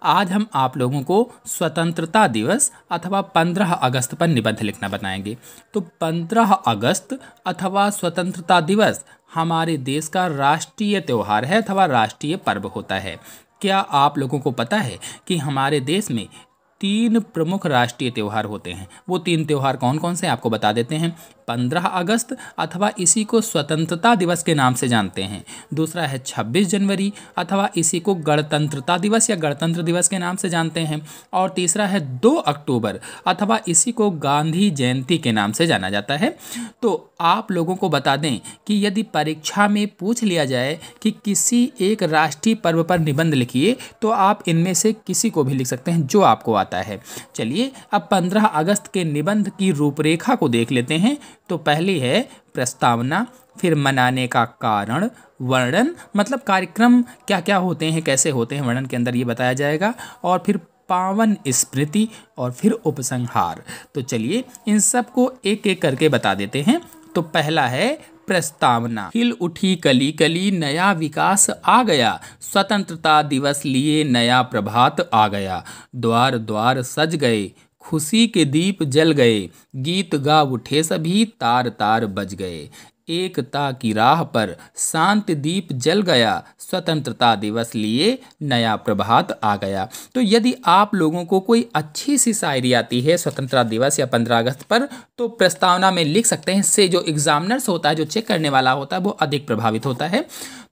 आज हम आप लोगों को स्वतंत्रता दिवस अथवा 15 अगस्त पर निबंध लिखना बताएंगे। तो 15 अगस्त अथवा स्वतंत्रता दिवस हमारे देश का राष्ट्रीय त्यौहार है अथवा राष्ट्रीय पर्व होता है। क्या आप लोगों को पता है कि हमारे देश में 3 प्रमुख राष्ट्रीय त्यौहार होते हैं? वो 3 त्यौहार कौन कौन से आपको बता देते हैं। 15 अगस्त अथवा इसी को स्वतंत्रता दिवस के नाम से जानते हैं। दूसरा है 26 जनवरी अथवा इसी को गणतंत्रता दिवस या गणतंत्र दिवस के नाम से जानते हैं। और तीसरा है 2 अक्टूबर अथवा इसी को गांधी जयंती के नाम से जाना जाता है। तो आप लोगों को बता दें कि यदि परीक्षा में पूछ लिया जाए कि किसी एक राष्ट्रीय पर्व पर निबंध लिखिए तो आप इनमें से किसी को भी लिख सकते हैं जो आपको आता है। चलिए अब 15 अगस्त के निबंध की रूपरेखा को देख लेते हैं। तो पहली है प्रस्तावना, फिर मनाने का कारण, वर्णन मतलब कार्यक्रम क्या क्या होते हैं, कैसे होते हैं, वर्णन के अंदर ये बताया जाएगा, और फिर पावन स्मृति और फिर उपसंहार। तो चलिए इन सब को एक एक करके बता देते हैं। तो पहला है प्रस्तावना। खिल उठी कली कली नया विकास आ गया, स्वतंत्रता दिवस लिए नया प्रभात आ गया, द्वार द्वार सज गए, खुशी के दीप जल गए, गीत गा उठे सभी, तार तार बज गए, एकता की राह पर शांति दीप जल गया, स्वतंत्रता दिवस लिए नया प्रभात आ गया। तो यदि आप लोगों को कोई अच्छी सी शायरी आती है स्वतंत्रता दिवस या 15 अगस्त पर तो प्रस्तावना में लिख सकते हैं। इससे जो एग्जामिनर्स होता है, जो चेक करने वाला होता है, वो अधिक प्रभावित होता है।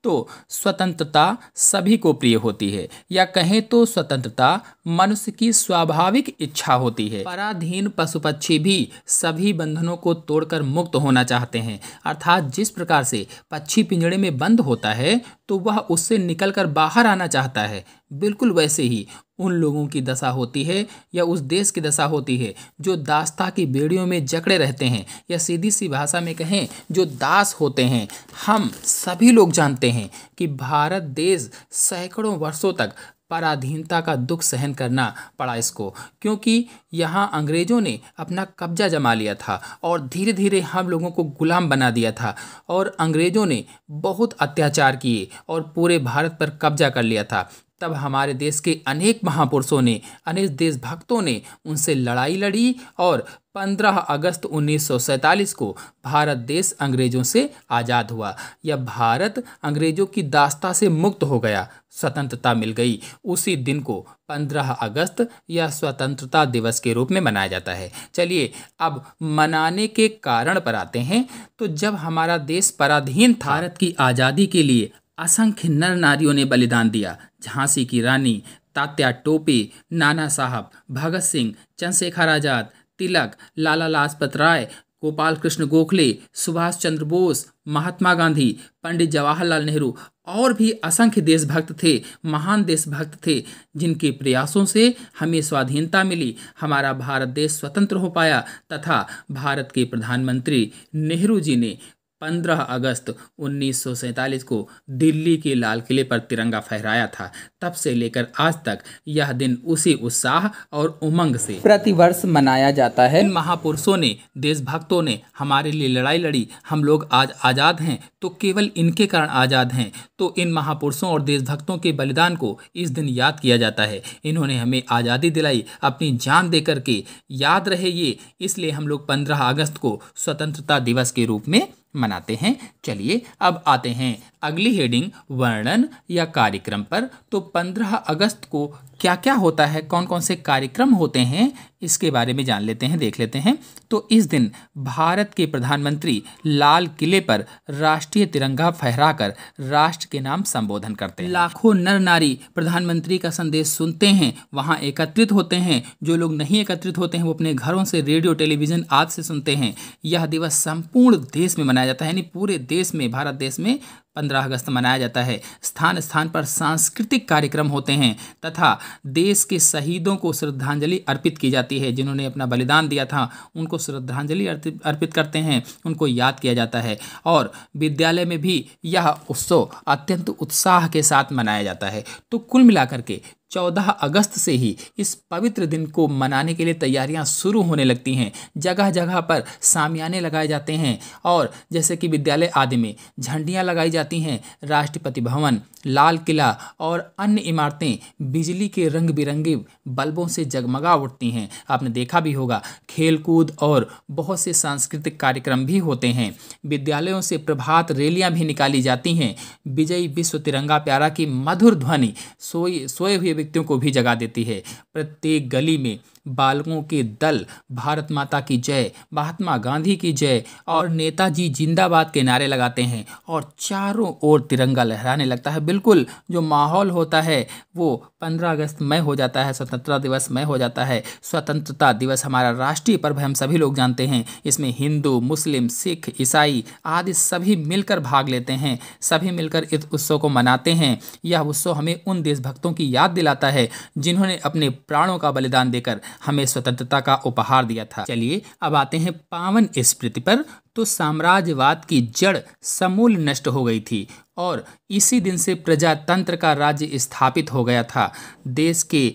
तो स्वतंत्रता सभी को प्रिय होती है, या कहें तो स्वतंत्रता मनुष्य की स्वाभाविक इच्छा होती है। पराधीन पशु पक्षी भी सभी बंधनों को तोड़कर मुक्त होना चाहते हैं। अर्थात जिस प्रकार से पक्षी पिंजड़े में बंद होता है तो वह उससे निकलकर बाहर आना चाहता है, बिल्कुल वैसे ही उन लोगों की दशा होती है या उस देश की दशा होती है जो दास्ता की बेड़ियों में जकड़े रहते हैं, या सीधी सी भाषा में कहें जो दास होते हैं। हम सभी लोग जानते हैं कि भारत देश सैकड़ों वर्षों तक पराधीनता का दुख सहन करना पड़ा इसको, क्योंकि यहाँ अंग्रेज़ों ने अपना कब्जा जमा लिया था और धीरे धीरे हम लोगों को गुलाम बना दिया था, और अंग्रेज़ों ने बहुत अत्याचार किए और पूरे भारत पर कब्जा कर लिया था। तब हमारे देश के अनेक महापुरुषों ने, अनेक देशभक्तों ने उनसे लड़ाई लड़ी और 15 अगस्त 1947 को भारत देश अंग्रेज़ों से आज़ाद हुआ, या भारत अंग्रेज़ों की दास्ता से मुक्त हो गया, स्वतंत्रता मिल गई। उसी दिन को 15 अगस्त या स्वतंत्रता दिवस के रूप में मनाया जाता है। चलिए अब मनाने के कारण पर आते हैं। तो जब हमारा देश पराधीन था, भारत की आज़ादी के लिए असंख्य नर नारियों ने बलिदान दिया। झांसी की रानी, तात्या टोपे, नाना साहब, भगत सिंह, चंद्रशेखर आजाद, तिलक, लाला लाजपत राय, गोपाल कृष्ण गोखले, सुभाष चंद्र बोस, महात्मा गांधी, पंडित जवाहरलाल नेहरू और भी असंख्य देशभक्त थे, महान देशभक्त थे, जिनके प्रयासों से हमें स्वाधीनता मिली, हमारा भारत देश स्वतंत्र हो पाया, तथा भारत के प्रधानमंत्री नेहरू जी ने 15 अगस्त 1947 को दिल्ली के लाल किले पर तिरंगा फहराया था। तब से लेकर आज तक यह दिन उसी उत्साह और उमंग से प्रतिवर्ष मनाया जाता है। इन महापुरुषों ने, देशभक्तों ने हमारे लिए लड़ाई लड़ी, हम लोग आज आज़ाद हैं तो केवल इनके कारण आज़ाद हैं। तो इन महापुरुषों और देशभक्तों के बलिदान को इस दिन याद किया जाता है। इन्होंने हमें आज़ादी दिलाई अपनी जान दे करके, याद रहे ये, इसलिए हम लोग 15 अगस्त को स्वतंत्रता दिवस के रूप में मनाते हैं। चलिए अब आते हैं अगली हेडिंग वर्णन या कार्यक्रम पर। तो 15 अगस्त को क्या क्या होता है, कौन कौन से कार्यक्रम होते हैं, इसके बारे में जान लेते हैं, देख लेते हैं। तो इस दिन भारत के प्रधानमंत्री लाल किले पर राष्ट्रीय तिरंगा फहराकर राष्ट्र के नाम संबोधन करते हैं। लाखों नर नारी प्रधानमंत्री का संदेश सुनते हैं, वहां एकत्रित होते हैं। जो लोग नहीं एकत्रित होते हैं वो अपने घरों से रेडियो टेलीविज़न आदि से सुनते हैं। यह दिवस संपूर्ण देश में मनाया जाता है, यानी पूरे देश में, भारत देश में 15 अगस्त मनाया जाता है। स्थान स्थान पर सांस्कृतिक कार्यक्रम होते हैं तथा देश के शहीदों को श्रद्धांजलि अर्पित की जाती है। जिन्होंने अपना बलिदान दिया था उनको श्रद्धांजलि अर्पित करते हैं, उनको याद किया जाता है। और विद्यालय में भी यह उत्सव अत्यंत उत्साह के साथ मनाया जाता है। तो कुल मिलाकर के 14 अगस्त से ही इस पवित्र दिन को मनाने के लिए तैयारियां शुरू होने लगती हैं। जगह जगह पर शामियाने लगाए जाते हैं और जैसे कि विद्यालय आदि में झंडियां लगाई जाती हैं। राष्ट्रपति भवन, लाल किला और अन्य इमारतें बिजली के रंग बिरंगे बल्बों से जगमगा उठती हैं। आपने देखा भी होगा, खेलकूद और बहुत से सांस्कृतिक कार्यक्रम भी होते हैं। विद्यालयों से प्रभात रैलियां भी निकाली जाती हैं। विजयी विश्व तिरंगा प्यारा की मधुर ध्वनि सोए हुए व्यक्तियों को भी जगा देती है। प्रत्येक गली में बालकों के दल भारत माता की जय, महात्मा गांधी की जय और नेताजी जिंदाबाद के नारे लगाते हैं और चारों ओर तिरंगा लहराने लगता है। बिल्कुल जो माहौल होता है वो 15 अगस्त में हो जाता है, स्वतंत्रता दिवस में हो जाता है। स्वतंत्रता दिवस हमारा राष्ट्रीय पर्व है, हम सभी लोग जानते हैं। इसमें हिंदू, मुस्लिम, सिख, ईसाई आदि सभी मिलकर भाग लेते हैं, सभी मिलकर इस उत्सव को मनाते हैं। यह उत्सव हमें उन देशभक्तों की याद दिलाता है जिन्होंने अपने प्राणों का बलिदान देकर हमें स्वतंत्रता का उपहार दिया था। चलिए अब आते हैं पावन स्मृति पर। तो साम्राज्यवाद की जड़ समूल नष्ट हो गई थी और इसी दिन से प्रजातंत्र का राज्य स्थापित हो गया था। देश के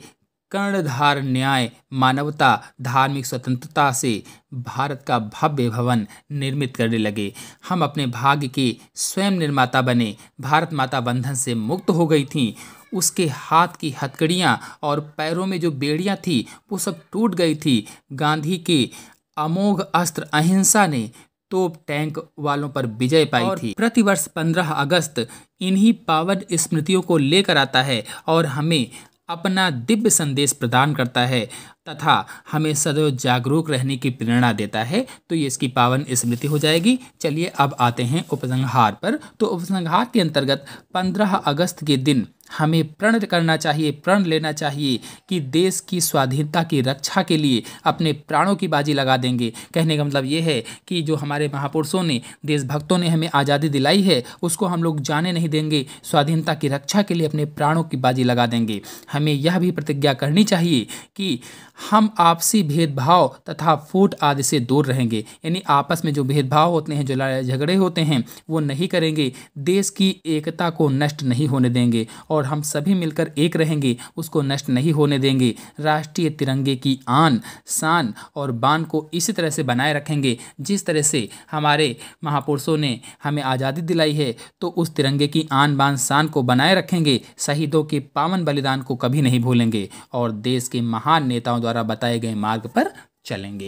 कर्णधार न्याय, मानवता, धार्मिक स्वतंत्रता से भारत का भव्य भवन निर्मित करने लगे। हम अपने भाग्य के स्वयं निर्माता बने। भारत माता बंधन से मुक्त हो गई थी। उसके हाथ की हथकड़ियाँ और पैरों में जो बेड़ियाँ थी वो सब टूट गई थी। गांधी के अमोघ अस्त्र अहिंसा ने तोप टैंक वालों पर विजय पाई थी। प्रतिवर्ष 15 अगस्त इन्हीं पावन स्मृतियों को लेकर आता है और हमें अपना दिव्य संदेश प्रदान करता है तथा हमें सदैव जागरूक रहने की प्रेरणा देता है। तो ये इसकी पावन स्मृति हो जाएगी। चलिए अब आते हैं उपसंहार पर। तो उपसंहार के अंतर्गत 15 अगस्त के दिन हमें प्रण करना चाहिए, प्रण लेना चाहिए कि देश की स्वाधीनता की रक्षा के लिए अपने प्राणों की बाजी लगा देंगे। कहने का मतलब ये है कि जो हमारे महापुरुषों ने, देशभक्तों ने हमें आज़ादी दिलाई है उसको हम लोग जाने नहीं देंगे। स्वाधीनता की रक्षा के लिए अपने प्राणों की बाजी लगा देंगे। हमें यह भी प्रतिज्ञा करनी चाहिए कि हम आपसी भेदभाव तथा फूट आदि से दूर रहेंगे। यानी आपस में जो भेदभाव होते हैं, जो लड़ाई झगड़े होते हैं वो नहीं करेंगे। देश की एकता को नष्ट नहीं होने देंगे और हम सभी मिलकर एक रहेंगे, उसको नष्ट नहीं होने देंगे। राष्ट्रीय तिरंगे की आन, शान और बान को इसी तरह से बनाए रखेंगे जिस तरह से हमारे महापुरुषों ने हमें आज़ादी दिलाई है। तो उस तिरंगे की आन बान शान को बनाए रखेंगे। शहीदों के पावन बलिदान को कभी नहीं भूलेंगे और देश के महान नेताओं द्वारा बताए गए मार्ग पर चलेंगे।